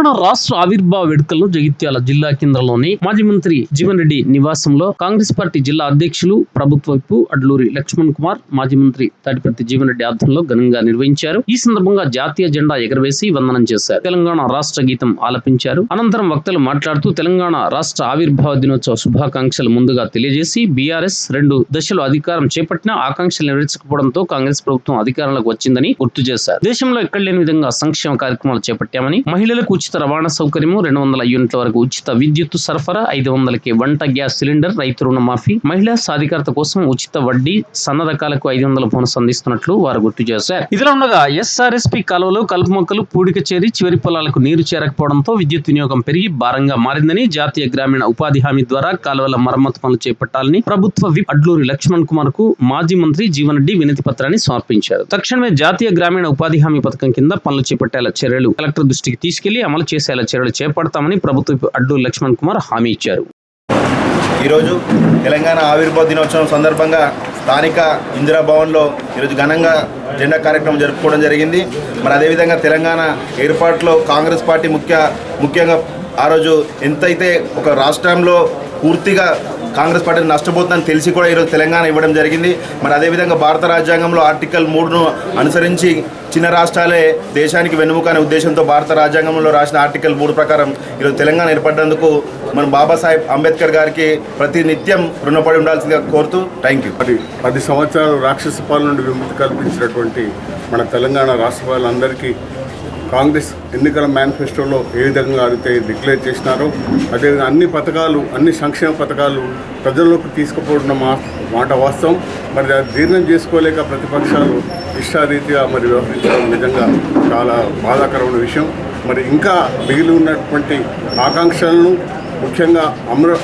తెలంగాణ రాష్ట్ర ఆవిర్భావ వేడుకలను జగిత్యాల జిల్లా కేంద్రంలోని మాజీ మంత్రి జీవన్ రెడ్డి నివాసంలో కాంగ్రెస్ పార్టీ జిల్లా అధ్యక్షులు ప్రభుత్వ విప్ అడ్లూరి లక్ష్మణ్ కుమార్, మాజీ మంత్రి తాడిపత్రి జీవన్ రెడ్డి ఆధ్వర్యంలో ఘనంగా నిర్వహించారు. ఈ సందర్భంగా జాతీయ జెండా ఎగరవేసి వందనం చేశారు. తెలంగాణ రాష్ట్ర గీతం ఆలపించారు. అనంతరం వక్తలు మాట్లాడుతూ తెలంగాణ రాష్ట్ర ఆవిర్భావ దినోత్సవ శుభాకాంక్షలు ముందుగా తెలియజేసి బీఆర్ఎస్ 2 దశలు అధికారం చేపట్టిన ఆకాంక్షలు నెరవేర్చకపోవడంతో కాంగ్రెస్ ప్రభుత్వం అధికారంలోకి వచ్చిందని గుర్తు చేశారు. దేశంలో ఎక్కడ లేని విధంగా సంక్షేమ కార్యక్రమాలు చేపట్టామని, మహిళలకు ఉచిత రవాణా సౌకర్యము, 200 యూనిట్ల వరకు ఉచిత విద్యుత్ సరఫరా, 500కి వంట గ్యాస్ సిలిండర్, రైతు రుణమాఫీ, మహిళా సాధికారత కోసం ఉచిత వడ్డీ, సన్న రకాలకు 500 బోనస్ అందిస్తున్నట్లు వారు గుర్తు చేశారు. ఇదిలా ఉండగా ఎస్ఆర్ఎస్పీ కాలువలో కలుపు మొక్కలు పూడిక చేరి చివరి పొలాలకు నీరు చేరకపోవడంతో విద్యుత్ వినియోగం పెరిగి భారంగా మారిందని, జాతీయ గ్రామీణ ఉపాధి హామీ ద్వారా కాలువల మరమ్మతు పనులు చేపట్టాలని ప్రభుత్వ విప్ అడ్లూరి లక్ష్మణ్ కుమార్ కు మాజీ మంత్రి జీవన్ రెడ్డి వినతి పత్రాన్ని సమర్పించారు. తక్షణమే జాతీయ గ్రామీణ ఉపాధి హామీ పథకం కింద పనులు చేపట్టేలా చర్యలు కలెక్టర్ దృష్టికి తీసుకెళ్లి అమలు చేసేలా చర్యలు చేపడతామని ప్రభుత్వ విప్ అడ్లూరి లక్ష్మణ్ కుమార్ హామీ ఇచ్చారు. ఈరోజు తెలంగాణ ఆవిర్భావ దినోత్సవం సందర్భంగా స్థానిక ఇందిరా భవన్లో ఈరోజు ఘనంగా జెండా కార్యక్రమం జరుపుకోవడం జరిగింది. మరి అదేవిధంగా తెలంగాణ ఏర్పాటులో కాంగ్రెస్ పార్టీ ముఖ్యంగా ఆ రోజు ఎంతైతే ఒక రాష్ట్రంలో పూర్తిగా కాంగ్రెస్ పార్టీ నష్టపోతుందని తెలిసి కూడా ఈరోజు తెలంగాణ ఇవ్వడం జరిగింది. మరి అదేవిధంగా భారత రాజ్యాంగంలో ఆర్టికల్ 3ను అనుసరించి చిన్న రాష్ట్రాలే దేశానికి వెన్నుముక అనే ఉద్దేశంతో భారత రాజ్యాంగంలో రాసిన ఆర్టికల్ 3 ప్రకారం ఈరోజు తెలంగాణ ఏర్పడ్డందుకు మన బాబాసాహెబ్ అంబేద్కర్ గారికి ప్రతి నిత్యం రుణపడి ఉండాల్సిందిగా కోరుతూ థ్యాంక్ యూ. 10 సంవత్సరాలు రాక్షస పాలన నుండి విముక్తి కల్పించినటువంటి మన తెలంగాణ రాష్ట్ర వాళ్ళందరికీ కాంగ్రెస్ ఎన్నికల మేనిఫెస్టోలో ఏ విధంగా అయితే డిక్లేర్ చేసినారో అదేవిధంగా అన్ని పథకాలు, అన్ని సంక్షేమ పథకాలు ప్రజల్లోకి తీసుకుపోవడం మాట వాస్తవం. మరి జీర్ణం చేసుకోలేక ప్రతిపక్షాలు ఇష్టారీతిగా మరి వ్యవహరించడం నిజంగా చాలా బాధాకరమైన విషయం. మరి ఇంకా మిగిలి ఉన్నటువంటి ఆకాంక్షలను, ముఖ్యంగా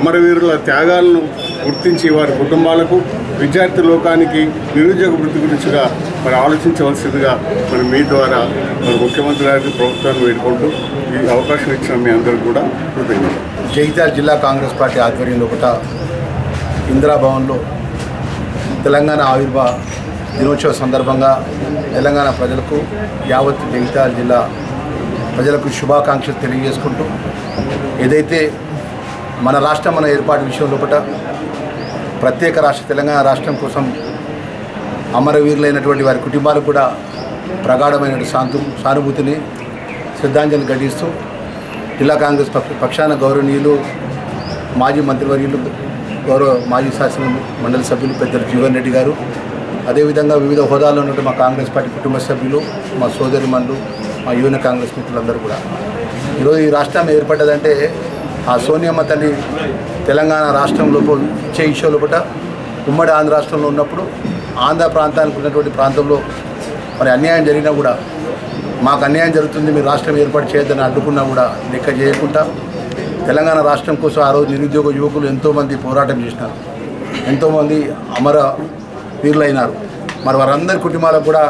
అమరవీరుల త్యాగాలను గుర్తించి వారి కుటుంబాలకు, విద్యార్థి లోకానికి, నిరుద్యోగ వృత్తి గురించిగా మరి ఆలోచించవలసిందిగా మరి మీ ద్వారా మరి ముఖ్యమంత్రి గారికి ప్రభుత్వాన్ని వేడుకుంటూ ఈ అవకాశం ఇచ్చిన మీ అందరికీ కూడా కృతజ్ఞతలు. జగిత్యాల జిల్లా కాంగ్రెస్ పార్టీ ఆధ్వర్యంలో కూడా ఇందిరా భవన్లో తెలంగాణ ఆవిర్భావ దినోత్సవ సందర్భంగా తెలంగాణ ప్రజలకు, యావత్ జగిత్యాల జిల్లా ప్రజలకు శుభాకాంక్షలు తెలియజేసుకుంటూ, ఏదైతే మన రాష్ట్రం మన ఏర్పాటు విషయం లోపల ప్రత్యేక రాష్ట్ర తెలంగాణ రాష్ట్రం కోసం అమరవీరులైనటువంటి వారి కుటుంబాలకు కూడా ప్రగాఢమైన సానుభూతిని, శ్రద్ధాంజలి ఘటిస్తూ జిల్లా కాంగ్రెస్ పక్షాన గౌరవనీయులు మాజీ మంత్రివర్యులు, మాజీ శాసన మండలి సభ్యులు పెద్దలు జీవన్ రెడ్డి గారు, అదేవిధంగా వివిధ హోదాల్లో ఉన్నట్టు మా కాంగ్రెస్ పార్టీ కుటుంబ సభ్యులు, మా సోదరిమణులు, మా యువన కాంగ్రెస్ మిత్రులందరూ కూడా ఈరోజు ఈ రాష్ట్రం ఏర్పడ్డదంటే ఆ సోనియమ్మ తల్లి తెలంగాణ రాష్ట్రంలో ఇచ్చే ఇష్యూ లోపల ఉమ్మడి ఆంధ్ర రాష్ట్రంలో ఉన్నప్పుడు ఆంధ్ర ప్రాంతానికి ఉన్నటువంటి ప్రాంతంలో మరి అన్యాయం జరిగినా కూడా, మాకు అన్యాయం జరుగుతుంది మీరు రాష్ట్రం ఏర్పాటు చేయొద్దని అడ్డుకున్నా కూడా లెక్క చేయకుండా తెలంగాణ రాష్ట్రం కోసం ఆ రోజు నిరుద్యోగ యువకులు ఎంతోమంది పోరాటం చేసినారు, ఎంతోమంది అమర వీరులైనారు. మరి వారందరి కుటుంబాలకు కూడా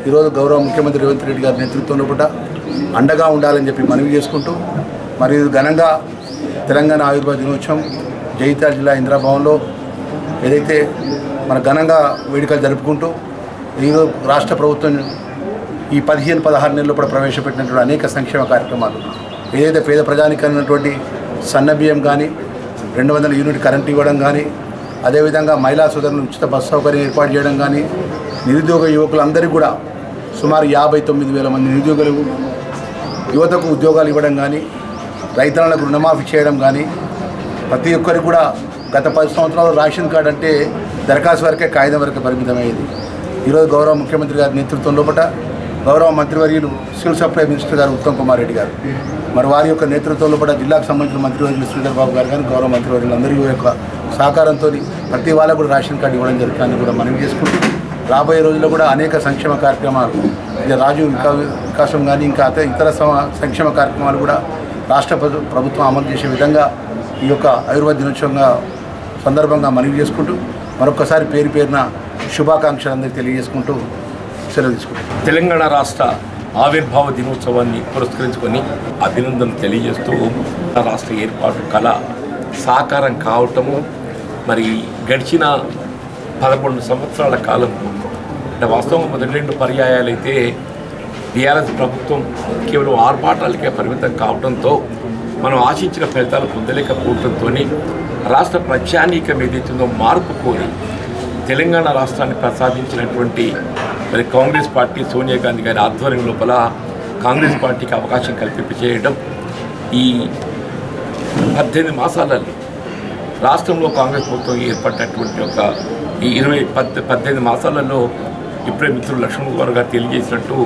ఈరోజు గౌరవ ముఖ్యమంత్రి రేవంత్ రెడ్డి గారి నేతృత్వంలో కూడా అండగా ఉండాలని చెప్పి మనవి చేసుకుంటూ, మరి ఘనంగా తెలంగాణ ఆవిర్భావ దినోత్సవం జగిత్యాల జిల్లా ఇందిరా భవన్లో ఏదైతే మన ఘనంగా వేడుకలు జరుపుకుంటూ ఈరోజు రాష్ట్ర ప్రభుత్వం ఈ 15-16 నెలల్లో కూడా ప్రవేశపెట్టినటువంటి అనేక సంక్షేమ కార్యక్రమాలు, ఏదైతే పేద ప్రజానికి అన్నటువంటి సన్నబియ్యం కానీ, 200 యూనిట్ కరెంట్ ఇవ్వడం కానీ, అదేవిధంగా మహిళా సోదరులు ఉచిత బస్సు సౌకర్యం ఏర్పాటు చేయడం కానీ, నిరుద్యోగ యువకులందరికీ కూడా సుమారు 59,000 మంది నిరుద్యోగులు యువతకు ఉద్యోగాలు ఇవ్వడం కానీ, రైతులకు రుణమాఫీ చేయడం కానీ, ప్రతి ఒక్కరికి కూడా గత 10 సంవత్సరాలు రేషన్ కార్డు అంటే దరఖాస్తు వరకే, కాగితం వరకే పరిమితమయ్యేది. ఈరోజు గౌరవ ముఖ్యమంత్రి గారి నేతృత్వం లోపల గౌరవ మంత్రివర్యులు సివిల్ సప్లై మినిస్టర్ గారు ఉత్తమ్ కుమార్ రెడ్డి గారు, మరి వారి యొక్క నేతృత్వంలో కూడా జిల్లాకు సంబంధించిన మంత్రివర్యులు శ్రీధర్ బాబు గారు కానీ, గౌరవ మంత్రివర్యులందరి యొక్క సహకారంతో ప్రతి వాళ్ళకు కూడా రేషన్ కార్డు ఇవ్వడం జరుగుతుందని కూడా మనవి చేసుకుంటూ, రాబోయే రోజుల్లో కూడా అనేక సంక్షేమ కార్యక్రమాలు, రాజీవ్ వికాసం కానీ ఇంకా ఇతర సంక్షేమ కార్యక్రమాలు కూడా రాష్ట్ర ప్రభుత్వం అమలు చేసే విధంగా ఈ యొక్క ఆవిర్భావ దినోత్సవంగా సందర్భంగా మనవి చేసుకుంటూ, మరొకసారి పేరున శుభాకాంక్షలు అందరికీ తెలియజేసుకుంటూ సెలవు తీసుకుంటాం. తెలంగాణ రాష్ట్ర ఆవిర్భావ దినోత్సవాన్ని పురస్కరించుకొని అభినందనలు తెలియజేస్తూ రాష్ట్ర ఏర్పాటు కళ సాకారం కావటము, మరి గడిచిన 11 సంవత్సరాల కాలం అంటే వాస్తవం 2 పర్యాయాలైతే టీఆర్ఎస్ ప్రభుత్వం కేవలం ఆర్భాటాలకే పరిమితం కావడంతో మనం ఆశించిన ఫలితాలు పొందలేకపోవడంతో రాష్ట్ర ప్రజానీకం ఏదైతుందో మార్పు కోరి తెలంగాణ రాష్ట్రాన్ని ప్రసాదించినటువంటి మరి కాంగ్రెస్ పార్టీ సోనియా గాంధీ గారి ఆధ్వర్యం లోపల కాంగ్రెస్ పార్టీకి అవకాశం కల్పింపజేయడం ఈ 18 మాసాలలో రాష్ట్రంలో కాంగ్రెస్ ప్రభుత్వం ఏర్పడినటువంటి ఒక ఈ 18 మాసాలలో ఇప్పుడే మిత్రులు లక్ష్మణ్ కుమార్ గారు తెలియజేసినట్టు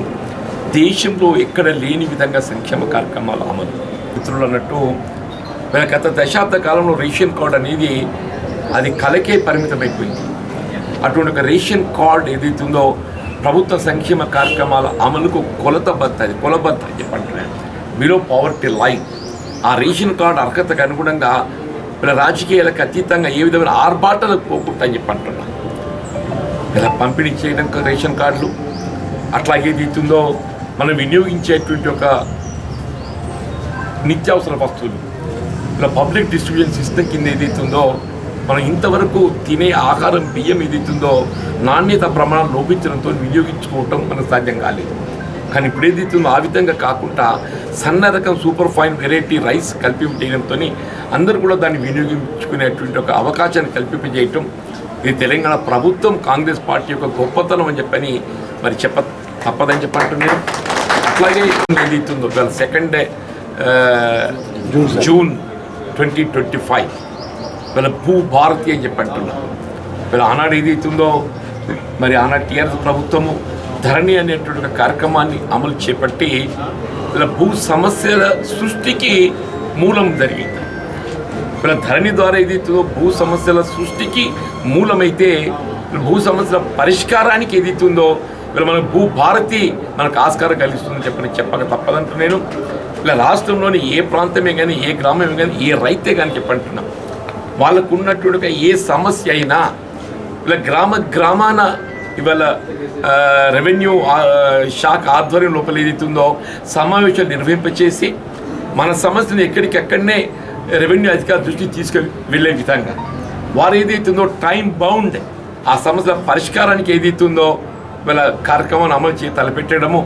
దేశంలో ఎక్కడ లేని విధంగా సంక్షేమ కార్యక్రమాలు అమలు. మిత్రులు అన్నట్టు మన గత దశాబ్ద కాలంలో రేషన్ కార్డు అనేది అది కలకే పరిమితమైపోయింది. అటువంటి ఒక రేషన్ కార్డు ఏదైతుందో ప్రభుత్వ సంక్షేమ కార్యక్రమాల అమలుకు కొలబద్ద అని చెప్పంటున్నాను. బిలో పవర్టీ లైన్ ఆ రేషన్ కార్డు అర్హతకు అనుగుణంగా ఇలా రాజకీయాలకు అతీతంగా ఏ విధమైన ఆర్భాటాలకు పోకుండా అని చెప్పంటున్నాను. ఇలా పంపిణీ చేయడం రేషన్ కార్డులు అట్లాగే ఏదైతుందో మనం వినియోగించేటువంటి ఒక నిత్యావసర వస్తువులు ఇలా పబ్లిక్ డిస్ట్రిబ్యూషన్ సిస్టమ్ కింద ఏదైతుందో మనం ఇంతవరకు తినే ఆహారం బియ్యం ఏదైతుందో నాణ్యత ప్రమాణం లోపించడంతో వినియోగించుకోవటం మనకు సాధ్యం కాలేదు. కానీ ఇప్పుడు ఏదైతుందో ఆ విధంగా కాకుండా సన్న రకం సూపర్ ఫైన్ వెరైటీ రైస్ కల్పించడంతో అందరూ కూడా దాన్ని వినియోగించుకునేటువంటి ఒక అవకాశాన్ని కల్పింపజేయటం ఇది తెలంగాణ ప్రభుత్వం కాంగ్రెస్ పార్టీ యొక్క గొప్పతనం అని చెప్పని మరి తప్పదని చెప్పంటున్నాను. అట్లాగే ఏదైతుందో ఇవాళ 2 జూన్ 2025 వీళ్ళ భూభారతి అని చెప్పంటున్నాం. వీళ్ళ ఆనాడు ఏదైతుందో మరి ఆనాడు టీఆర్ఎస్ ప్రభుత్వము ధరణి అనేటువంటి కార్యక్రమాన్ని అమలు చేపట్టి వీళ్ళ భూ సమస్యల సృష్టికి మూలం జరిగింది. వీళ్ళ ధరణి ద్వారా ఏదైతుందో భూ సమస్యల సృష్టికి మూలమైతే భూ సమస్యల పరిష్కారానికి ఏదైతుందో వీళ్ళ మన భూభారతి మనకు ఆస్కారం కలిగిస్తుందని చెప్పక తప్పదంటూ నేను ఇలా రాష్ట్రంలోని ఏ ప్రాంతమే కానీ ఏ గ్రామమే కానీ ఏ రైతే కానీ చెప్పంటున్నాం వాళ్ళకు ఉన్నటువంటి ఏ సమస్య అయినా ఇలా గ్రామాన ఇవాళ రెవెన్యూ శాఖ ఆధ్వర్యం లోపల ఏదైతుందో సమావేశాలు నిర్వహింపచేసి మన సమస్యను ఎక్కడికక్కడనే రెవెన్యూ అధికారుల దృష్టికి తీసుకు వెళ్ళే విధంగా వారు ఏదైతుందో టైం బౌండ్ ఆ సమస్యల పరిష్కారానికి ఏదైతుందో వీళ్ళ కార్యక్రమాన్ని అమలు చేసి తలపెట్టడము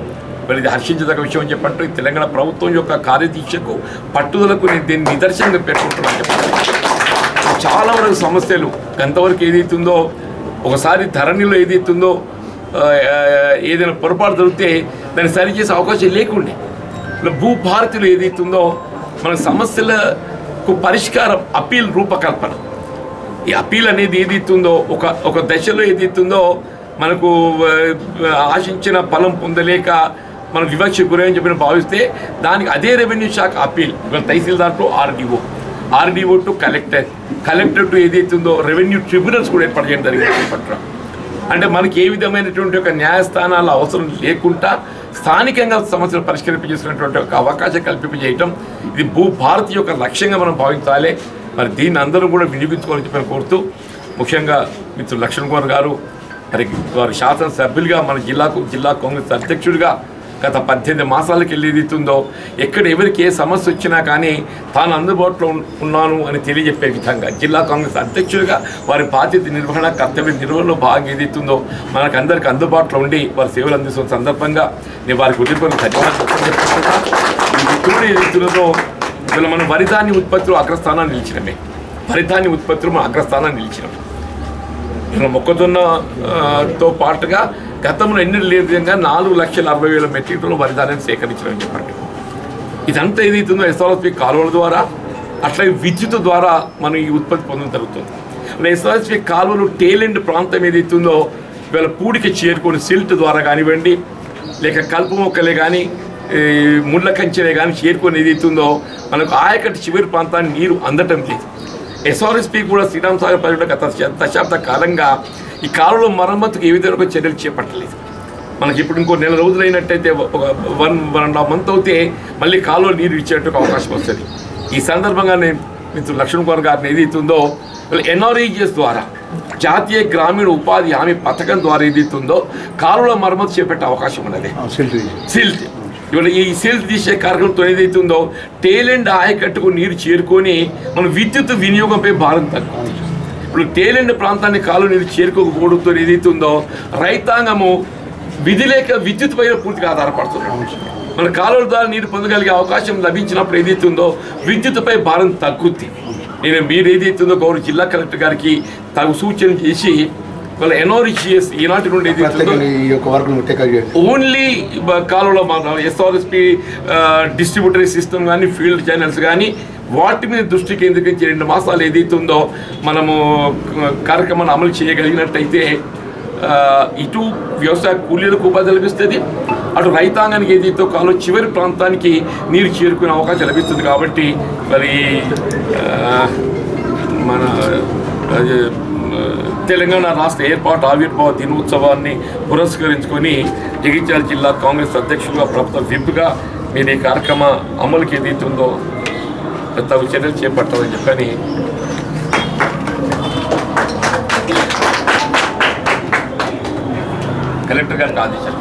వీళ్ళు ఇది హర్షించదగ్గ విషయం అని చెప్పంటూ తెలంగాణ ప్రభుత్వం యొక్క కార్యదీక్షకు పట్టుదలకు నేను దీన్ని నిదర్శనంగా పేర్కొంటున్నాను చెప్పండి. చాలా వరకు సమస్యలు ఎంతవరకు ఏదైతుందో ఒకసారి ధరణిలో ఏదైతుందో ఏదైనా పొరపాటు జరిగితే దాన్ని సరిచేసే అవకాశం లేకుండే ఇలా భూభారతిలో ఏదైతుందో మన సమస్యలకు పరిష్కారం అప్పీల్ రూపకల్పన ఈ అప్పీల్ అనేది ఏదైతుందో ఒక దశలో ఏదైతుందో మనకు ఆశించిన ఫలం పొందలేక మనం వివక్ష గురని చెప్పిన భావిస్తే దానికి అదే రెవెన్యూ శాఖ appeal tahsildar RDO to collector to ఏదైతుందో రెవెన్యూ ట్రిబ్యునల్స్ కూడా ఏర్పాటు చేయడం జరిగింది పట్ల. అంటే మనకి ఏ విధమైనటువంటి ఒక న్యాయస్థానాల అవసరం లేకుండా స్థానికంగా సమస్యలు పరిష్కరింపజేసినటువంటి ఒక అవకాశం కల్పింపజేయటం ఇది భూభారతి యొక్క లక్ష్యంగా మనం భావించాలి. మరి దీన్ని అందరూ కూడా వినియోగించుకోవాలని చెప్పని కోరుతూ ముఖ్యంగా మిత్రులు లక్ష్మణ్ కుమార్ గారు మరి వారి శాసనసభ్యులుగా మన జిల్లా కాంగ్రెస్ అధ్యక్షుడిగా గత 18 మాసాలకు వెళ్ళేదితుందో ఎక్కడ ఎవరికి ఏ సమస్య వచ్చినా కానీ తాను అందుబాటులో ఉన్నాను అని తెలియజెప్పే విధంగా జిల్లా కాంగ్రెస్ అధ్యక్షుడిగా వారి బాధ్యత నిర్వహణ కర్తవ్య నిర్వహణలో భాగంగా ఏదైతుందో మనకు అందరికీ అందుబాటులో ఉండి వారి సేవలు అందిస్తున్న సందర్భంగా నేను వారికి ఉద్యోగం ధన్యవాదాలు చెప్తున్నా. ఏదైతున్నదో ఇలా మనం వరిధాన్య ఉత్పత్తులు అగ్రస్థానాన్ని నిలిచినమే నిలిచినాం. ఇలా మొక్కజొన్నతో పాటుగా గతంలో ఎన్ని లేని విధంగా 4,60,000 మెట్రిక్ టన్నుల వరిధాన్యాన్ని సేకరించడం చెప్పండి. ఇదంతా ఏదైతుందో ఎస్ఆర్ఎస్పి కాలువల ద్వారా అట్లాగే విద్యుత్ ద్వారా మనం ఈ ఉత్పత్తి పొందడం జరుగుతుంది. ఎస్ఆర్ఎస్పి కాలువలు టేలెండ్ ప్రాంతం ఏదైతుందో వీళ్ళ పూడికి చేరుకొని సిల్ట్ ద్వారా కానివ్వండి లేక కలుపు మొక్కలే కానీ ముళ్ళ కంచెలే కానీ చేరుకొని ఏదైతుందో మనకు ఆయకట్టు చివరి ప్రాంతాన్ని నీరు అందటం లేదు. ఎస్ఆర్ఎస్పి కూడా శ్రీరామ్ సాగర్ ప్రాజెక్టు గత దశాబ్ద కాలంగా ఈ కాలువలో మరమ్మతుకు ఏ విధంగా చర్యలు చేపట్టలేదు. మనకి ఇప్పుడు ఇంకో 4 రోజులైనట్టయితే ఒక 1.5 మంత్ అవుతే మళ్ళీ కాలువలో నీరు ఇచ్చేట్టుకు అవకాశం వస్తుంది. ఈ సందర్భంగా నేను మిత్రులు లక్ష్మణ్ కుమార్ గారిని ఏదైతుందో ఎన్ఆర్ఈజిఎస్ ద్వారా జాతీయ గ్రామీణ ఉపాధి హామీ పథకం ద్వారా ఏదైతుందో కాలువలో మరమ్మతు చేపట్టే అవకాశం ఉన్నది. సిల్ట్ ఇవాళ ఈ సిల్ట్ తీసే కార్యక్రమంతో ఏదైతుందో టేలెండ్ ఆయకట్టుకు నీరు చేరుకొని మనం విద్యుత్ వినియోగంపై భారం తగ్గుతుంది. ఇప్పుడు టేలెండ్ ప్రాంతాన్ని కాలువ నీరు చేరుకోకపోవడంతో ఏదైతుందో రైతాంగము విధి లేక విద్యుత్ పైన పూర్తిగా ఆధారపడుతున్నాడు. మన కాలువల ద్వారా నీరు పొందగలిగే అవకాశం లభించినప్పుడు ఏదైతుందో విద్యుత్పై భారం తగ్గుద్ది. మీరు ఏదైతుందో గౌరవ జిల్లా కలెక్టర్ గారికి తగు సూచన చేసి వాళ్ళ ఎన్ఆర్ఈజిఎస్ ఈనాటి నుండి ఓన్లీ కాలంలో మాత్రం ఎస్ఆర్ఎస్పి డిస్ట్రిబ్యూటరీ సిస్టమ్ కానీ ఫీల్డ్ ఛానల్స్ కానీ వాటి మీద దృష్టి కేంద్రీకరించి 2 మాసాలు ఏదైతుందో మనము కార్యక్రమాన్ని అమలు చేయగలిగినట్టయితే ఇటు వ్యవసాయ కూలీలకు ఉపాధి లభిస్తుంది, అటు రైతాంగానికి ఏదైతే కాలో చివరి ప్రాంతానికి నీరు చేరుకునే అవకాశం లభిస్తుంది. కాబట్టి మరి మన తెలంగాణ రాష్ట్ర ఏర్పాటు ఆవిర్భావ దినోత్సవాన్ని పురస్కరించుకొని జగిత్యాల జిల్లా కాంగ్రెస్ అధ్యక్షులుగా ప్రభుత్వ విప్గా మీరు ఈ కార్యక్రమ అమలుకి ఏదైతుందో తగు చర్యలు చేపట్టాలని చెప్పని కలెక్టర్ గారికి ఆదేశాలు